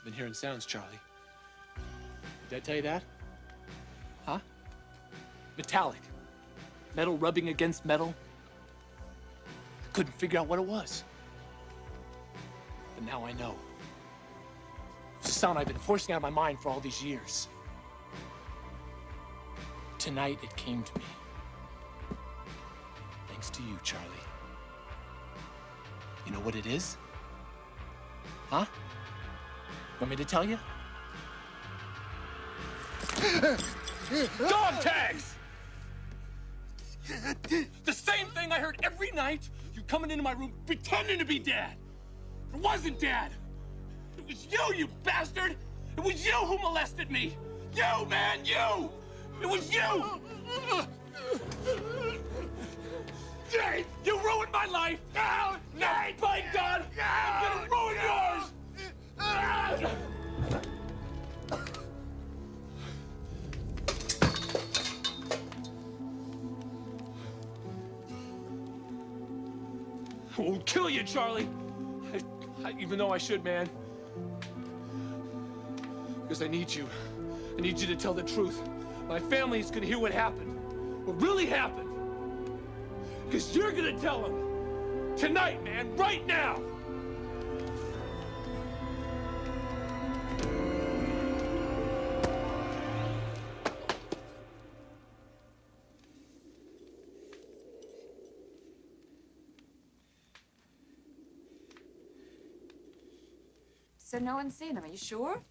I've been hearing sounds, Charlie. Did I tell you that? Huh? Metallic. Metal rubbing against metal. I couldn't figure out what it was. But now I know. It's a sound I've been forcing out of my mind for all these years. Tonight, it came to me. Thanks to you, Charlie. You know what it is? Huh? Want me to tell you? Dog tags! The same thing I heard every night. You coming into my room pretending to be Dad. It wasn't Dad. It was you, you bastard! It was you who molested me! You, man, you! It was you! Jay, you ruined my life! Now, by God, I'm gonna ruin yours! I won't kill you, Charlie. Even though I should, man. Because I need you. I need you to tell the truth. My family is gonna hear what happened. What really happened. Because you're gonna tell them. Tonight, man. Right now. So no one's seen him, are you sure?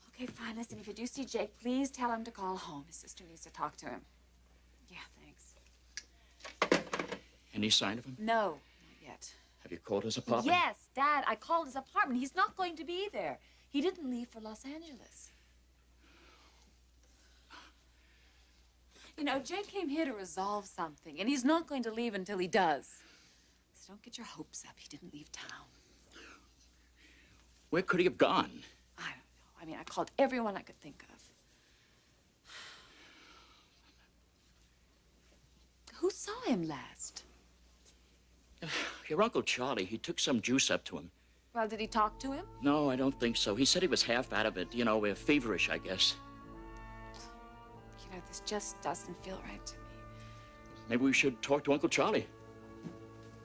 Okay, fine. Listen, if you do see Jake, please tell him to call home. His sister needs to talk to him. Yeah, thanks. Any sign of him? No, not yet. Have you called his apartment? Yes, Dad, I called his apartment. He's not going to be there. He didn't leave for Los Angeles. You know, Jake came here to resolve something, and he's not going to leave until he does. So don't get your hopes up. He didn't leave town. Where could he have gone? I don't know. I mean, I called everyone I could think of. Who saw him last? Your Uncle Charlie. He took some juice up to him. Well, did he talk to him? No, I don't think so. He said he was half out of it. You know, feverish, I guess. You know, this just doesn't feel right to me. Maybe we should talk to Uncle Charlie.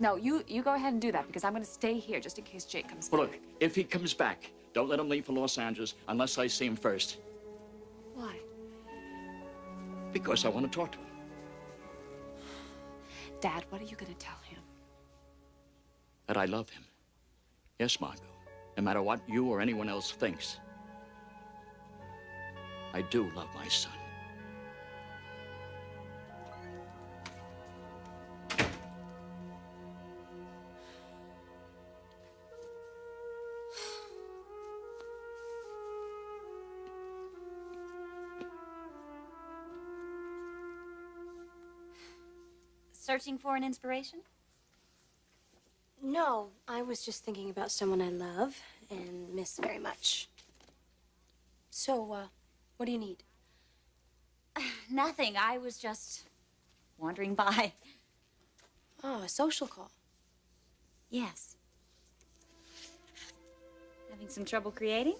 No, you go ahead and do that, because I'm going to stay here just in case Jake comes back. Well, look, if he comes back, don't let him leave for Los Angeles unless I see him first. Why? Because I want to talk to him. Dad, what are you going to tell him? That I love him. Yes, Margot. No matter what you or anyone else thinks. I do love my son. Searching for an inspiration? No, I was just thinking about someone I love and miss very much. So, what do you need? Nothing. I was just wandering by. Oh, a social call. Yes. Having some trouble creating?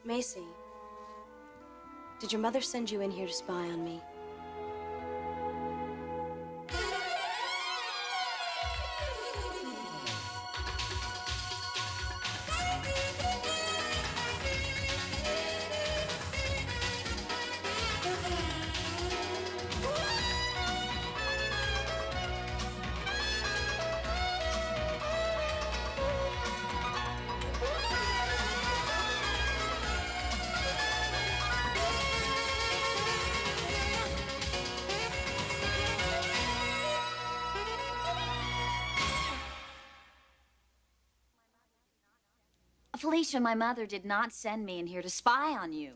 Macy, did your mother send you in here to spy on me? Felicia, my mother did not send me in here to spy on you.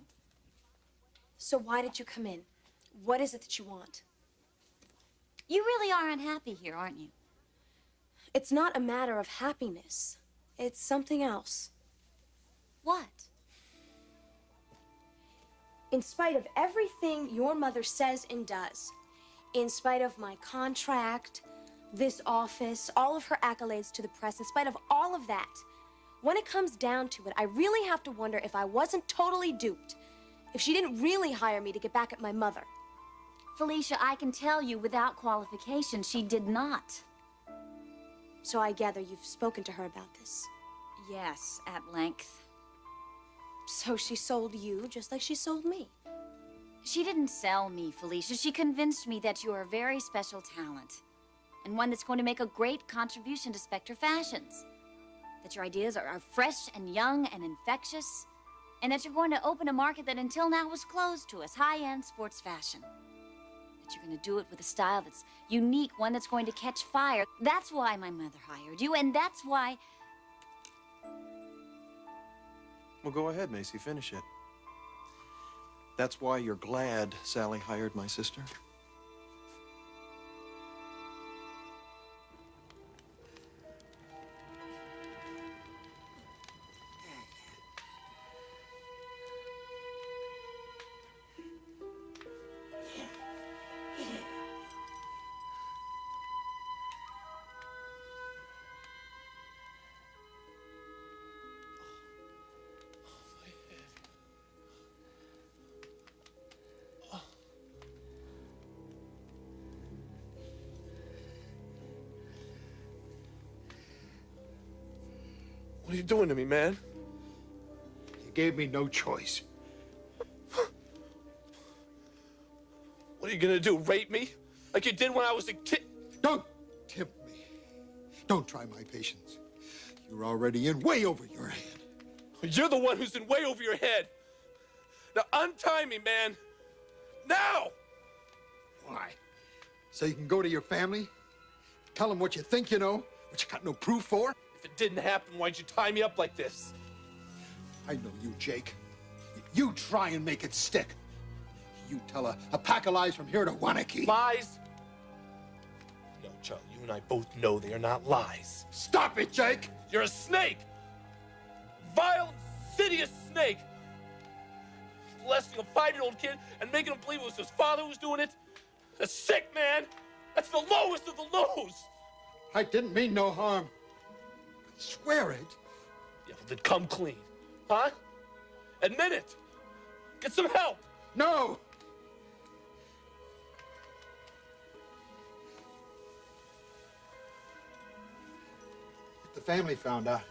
So why did you come in? What is it that you want? You really are unhappy here, aren't you? It's not a matter of happiness. It's something else. What? In spite of everything your mother says and does, in spite of my contract, this office, all of her accolades to the press, in spite of all of that, When it comes down to it, I really have to wonder if I wasn't totally duped. If she didn't really hire me to get back at my mother. Felicia, I can tell you without qualification, she did not. So I gather you've spoken to her about this. Yes, at length. So she sold you just like she sold me. She didn't sell me, Felicia. She convinced me that you're a very special talent. And one that's going to make a great contribution to Spectre fashions. That your ideas are fresh and young and infectious. And that you're going to open a market that until now was closed to us, high-end sports fashion. That you're going to do it with a style that's unique, one that's going to catch fire. That's why my mother hired you, and that's why... Well, go ahead, Macy, finish it. That's why you're glad Sally hired my sister? What are you doing to me, man? You gave me no choice. What are you gonna do, rape me? Like you did when I was a kid? Don't tempt me. Don't try my patience. You're already in way over your head. You're the one who's in way over your head. Now untie me, man. Now! Why? So you can go to your family, tell them what you think you know, what you got no proof for? If it didn't happen, why'd you tie me up like this? I know you, Jake. You try and make it stick. You tell a pack of lies from here to Wanakee. Lies? No, Charlie, you and I both know they are not lies. Stop it, Jake! You're a snake! Vile, insidious snake! Molesting a 5-year-old kid and making him believe it was his father who was doing it? That's sick, man! That's the lowest of the lows! I didn't mean no harm. I swear it. Yeah, well, then come clean. Huh? Admit it! Get some help! No! If the family found out,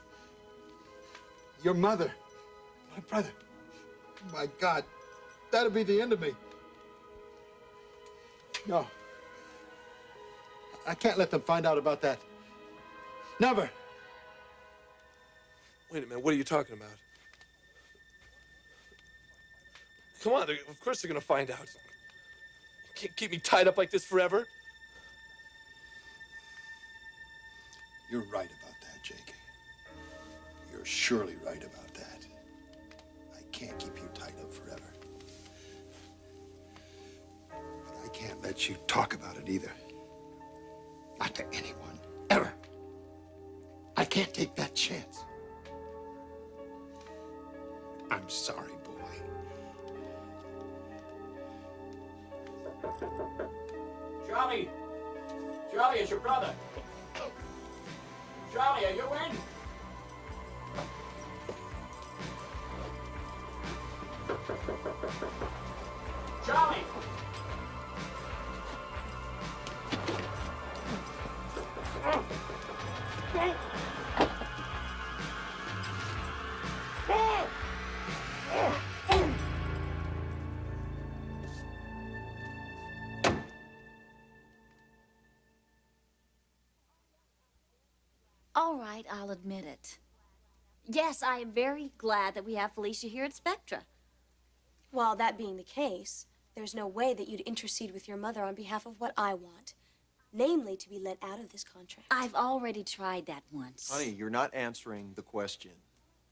your mother, my brother, my God, that'd be the end of me. No. I can't let them find out about that. Never. Wait a minute, what are you talking about? Come on, of course they're gonna find out. You can't keep me tied up like this forever. You're right about that, Jake. You're surely right about that. I can't keep you tied up forever. But I can't let you talk about it either. Not to anyone, ever. I can't take that chance. I'm sorry, boy. Charlie! Charlie, it's your brother. Charlie, are you in? Charlie! All right, I'll admit it. Yes, I am very glad that we have Felicia here at Spectre. Well, that being the case, there's no way that you'd intercede with your mother on behalf of what I want. Namely, to be let out of this contract. I've already tried that once. Honey, you're not answering the question.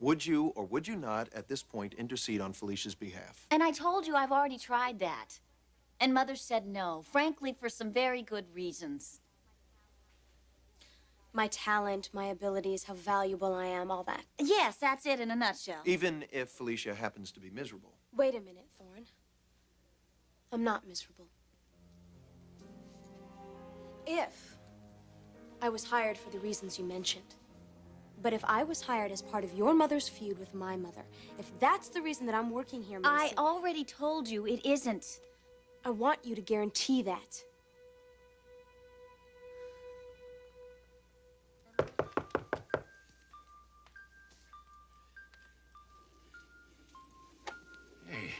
Would you or would you not, at this point, intercede on Felicia's behalf? And I told you I've already tried that. And Mother said no, frankly, for some very good reasons. My talent, my abilities, how valuable I am, all that. Yes, that's it in a nutshell. Even if Felicia happens to be miserable. Wait a minute, Thorne. I'm not miserable. If I was hired for the reasons you mentioned, But if I was hired as part of your mother's feud with my mother, if that's the reason that I'm working here, Macy... I already told you it isn't. I want you to guarantee that. Hey.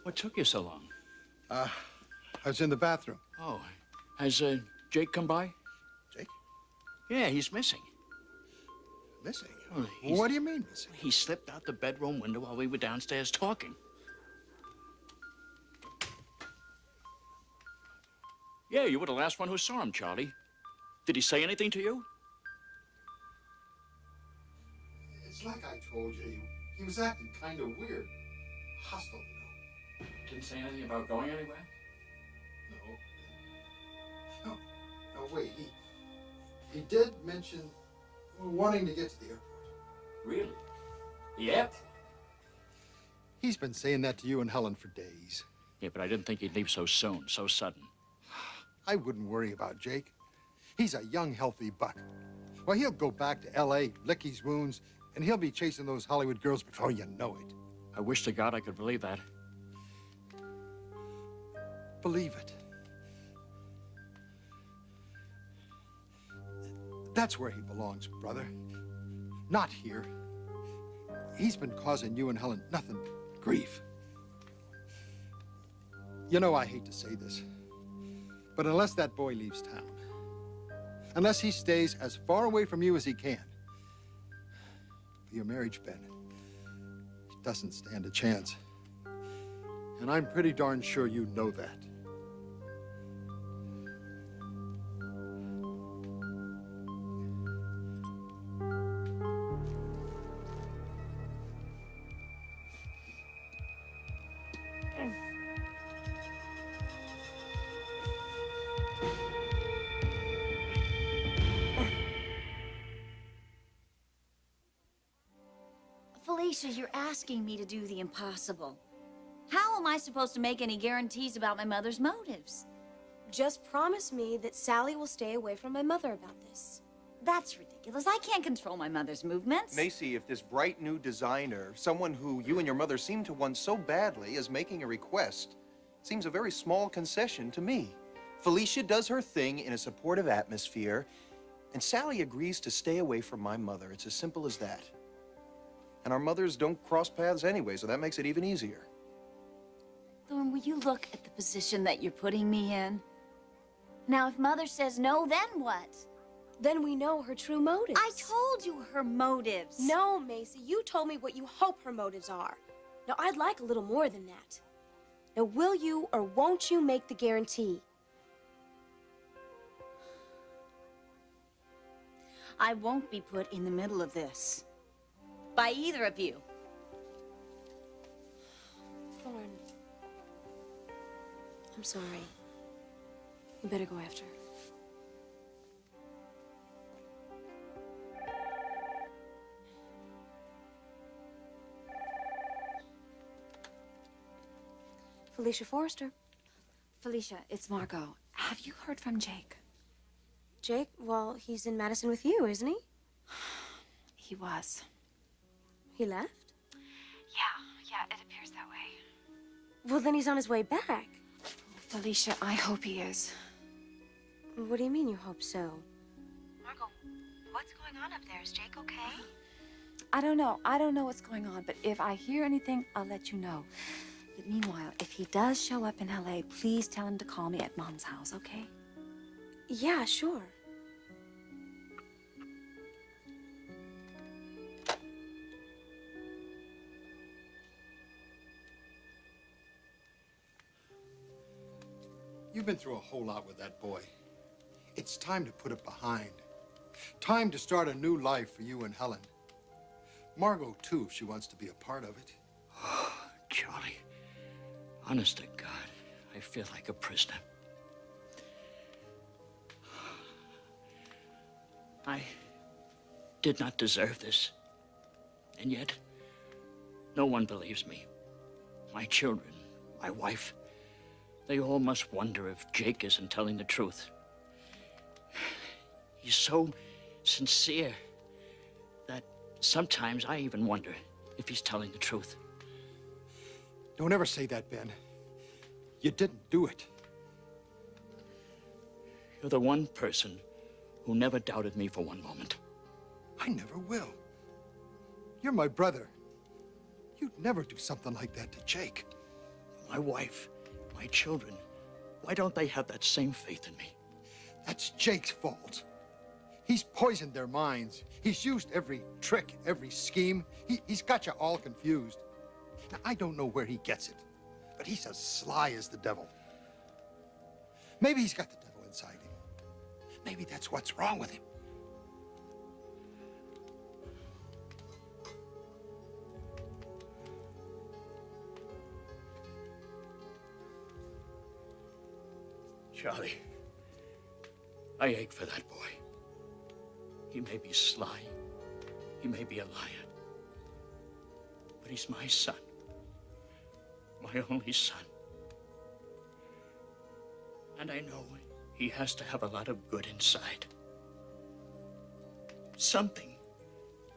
What took you so long? I was in the bathroom. Oh, has Jake come by? Jake? Yeah, he's missing. Missing? Well, What do you mean, missing? He slipped out the bedroom window while we were downstairs talking. Yeah, you were the last one who saw him, Charlie. Did he say anything to you? It's like I told you. He was acting kind of weird. Hostile, you know. Didn't say anything about going anywhere? No, wait. He did mention wanting to get to the airport. Really? The airport? He's been saying that to you and Helen for days. Yeah, but I didn't think he'd leave so soon, so sudden. I wouldn't worry about Jake. He's a young, healthy buck. Well, he'll go back to L.A., lick his wounds, and he'll be chasing those Hollywood girls before you know it. I wish to God I could believe that. Believe it. That's where he belongs, brother. Not here. He's been causing you and Helen nothing but grief. You know, I hate to say this, but unless that boy leaves town, unless he stays as far away from you as he can, your marriage, Ben, doesn't stand a chance. And I'm pretty darn sure you know that. Felicia, you're asking me to do the impossible. How am I supposed to make any guarantees about my mother's motives? Just promise me that Sally will stay away from my mother about this. That's ridiculous. I can't control my mother's movements. Macy, if this bright new designer, someone who you and your mother seem to want so badly, is making a request, it seems a very small concession to me. Felicia does her thing in a supportive atmosphere, and Sally agrees to stay away from my mother. It's as simple as that. And our mothers don't cross paths anyway, so that makes it even easier. Thorne, will you look at the position that you're putting me in? Now, if Mother says no, then what? Then we know her true motives. I told you her motives. No, Macy, you told me what you hope her motives are. Now, I'd like a little more than that. Now, will you or won't you make the guarantee? I won't be put in the middle of this. By either of you. Thorne, I'm sorry. You better go after her. Felicia Forrester. Felicia, it's Margot. Have you heard from Jake? Jake, well, he's in Madison with you, isn't he? He was. He left? Yeah, it appears that way. Well, then he's on his way back. Felicia, I hope he is. What do you mean you hope so? Margot, what's going on up there? Is Jake okay? I don't know what's going on, but if I hear anything, I'll let you know. But meanwhile, if he does show up in LA, please tell him to call me at Mom's house, okay? Yeah, sure. You've been through a whole lot with that boy. It's time to put it behind. Time to start a new life for you and Helen. Margot, too, if she wants to be a part of it. Oh, Charlie, honest to God, I feel like a prisoner. I did not deserve this. And yet, no one believes me. My children, my wife, they all must wonder if Jake isn't telling the truth. He's so sincere that sometimes I even wonder if he's telling the truth. Don't ever say that, Ben. You didn't do it. You're the one person who never doubted me for one moment. I never will. You're my brother. You'd never do something like that to Jake. My wife, my children, why don't they have that same faith in me? That's Jake's fault. He's poisoned their minds. He's used every trick, every scheme. He's got you all confused. Now, I don't know where he gets it, but he's as sly as the devil. Maybe he's got the devil inside him. Maybe that's what's wrong with him. Charlie, I ache for that boy. He may be sly, he may be a liar, but he's my son, my only son. And I know he has to have a lot of good inside. Something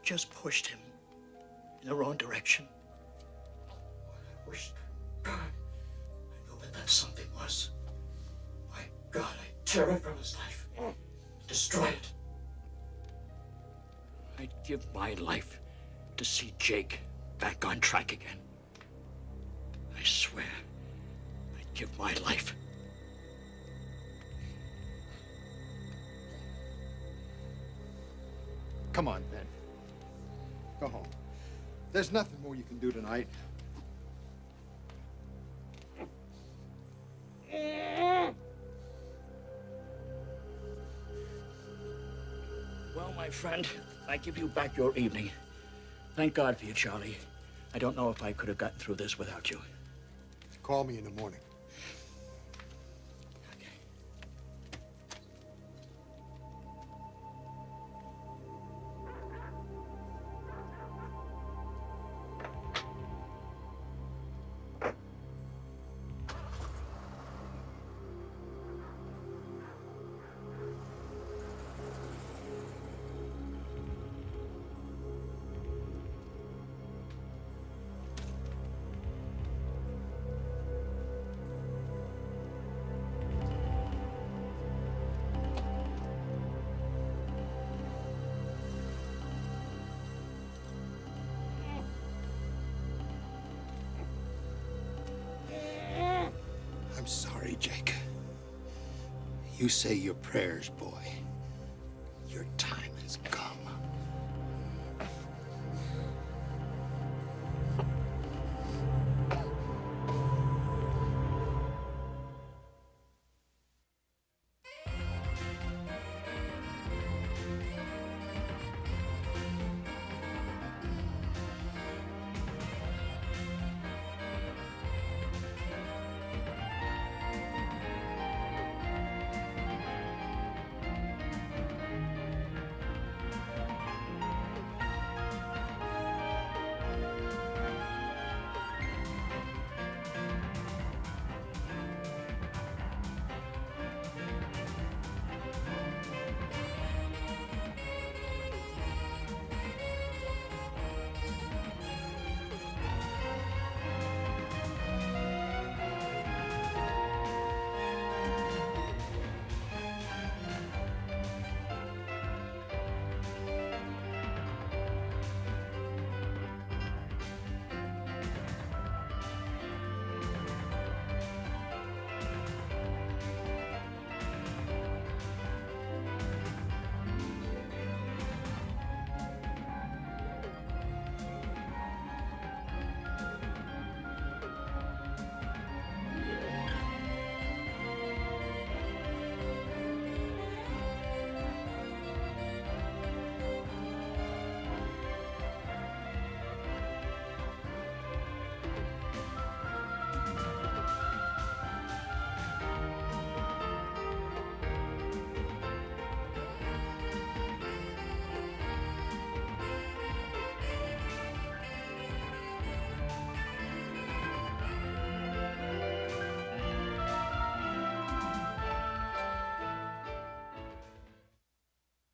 just pushed him in the wrong direction. I wish, God, I know what that something was. My God, I tear it from his life, destroy it. I'd give my life to see Jake back on track again. I swear, I'd give my life. Come on, Ben. Go home. There's nothing more you can do tonight. Well, my friend, I give you back your evening. Thank God for you, Charlie. I don't know if I could have gotten through this without you. Call me in the morning. I'm sorry, Jake. You say your prayers, boy.